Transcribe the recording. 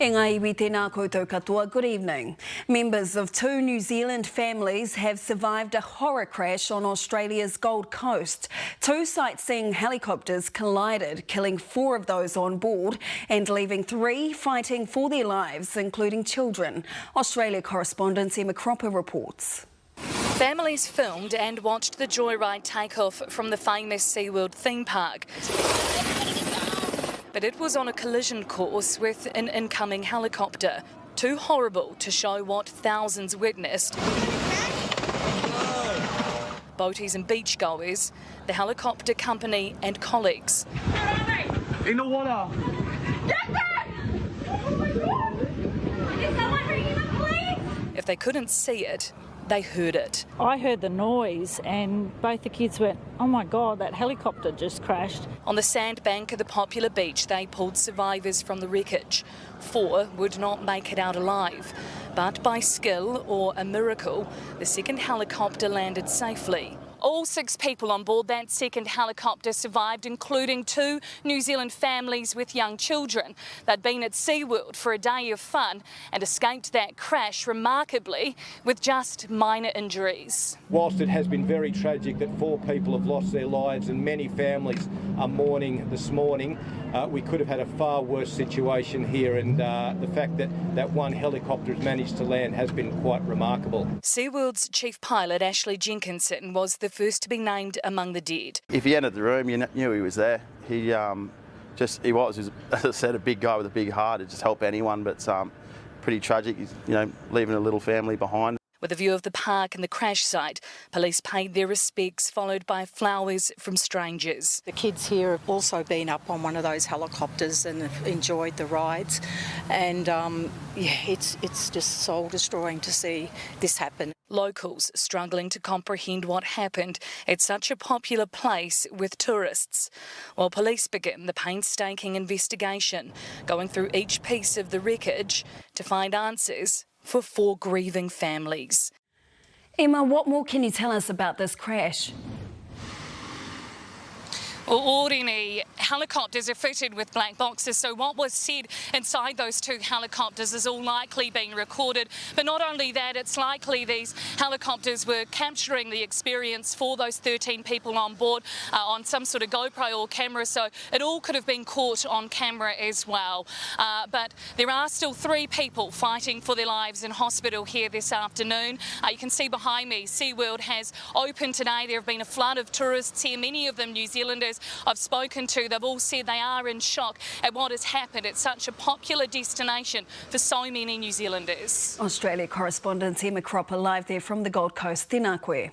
E ngā iwi tēnā koutou katoa, good evening. Members of two New Zealand families have survived a horror crash on Australia's Gold Coast. Two sightseeing helicopters collided, killing 4 of those on board and leaving 3 fighting for their lives, including children. Australia correspondent Emma Cropper reports. Families filmed and watched the joyride take off from the famous SeaWorld theme park. But it was on a collision course with an incoming helicopter. Too horrible to show what thousands witnessed. Boaties and beachgoers, the helicopter company and colleagues. In the water! Get that! Oh my God! Is someone ringing the police? If they couldn't see it, they heard it. I heard the noise and both the kids went, oh my God, that helicopter just crashed. On the sandbank of the popular beach, they pulled survivors from the wreckage. 4 would not make it out alive. But by skill or a miracle, the second helicopter landed safely. All 6 people on board that second helicopter survived, including 2 New Zealand families with young children. They'd been at SeaWorld for a day of fun and escaped that crash remarkably with just minor injuries. Whilst it has been very tragic that 4 people have lost their lives and many families are mourning this morning, we could have had a far worse situation here, and the fact that one helicopter has managed to land has been quite remarkable. SeaWorld's chief pilot Ashley Jenkinson was the first to be named among the dead. If he entered the room, you knew he was there. He was, as I said, a big guy with a big heart. It just help anyone, but pretty tragic. He's, leaving a little family behind. With a view of the park and the crash site, police paid their respects, followed by flowers from strangers. The kids here have also been up on one of those helicopters and have enjoyed the rides, and it's just soul destroying to see this happen. Locals struggling to comprehend what happened at such a popular place with tourists, while police begin the painstaking investigation, going through each piece of the wreckage to find answers for 4 grieving families. Emma, what more can you tell us about this crash? Well, Audini, helicopters are fitted with black boxes, so what was said inside those 2 helicopters is all likely being recorded. But not only that, it's likely these helicopters were capturing the experience for those 13 people on board on some sort of GoPro or camera, so it all could have been caught on camera as well. But there are still 3 people fighting for their lives in hospital here this afternoon. You can see behind me, SeaWorld has opened today. There have been a flood of tourists here, many of them New Zealanders I've spoken to. They've all said they are in shock at what has happened. It's such a popular destination for so many New Zealanders. Australia correspondent Emma Cropper live there from the Gold Coast. Tēnā koe.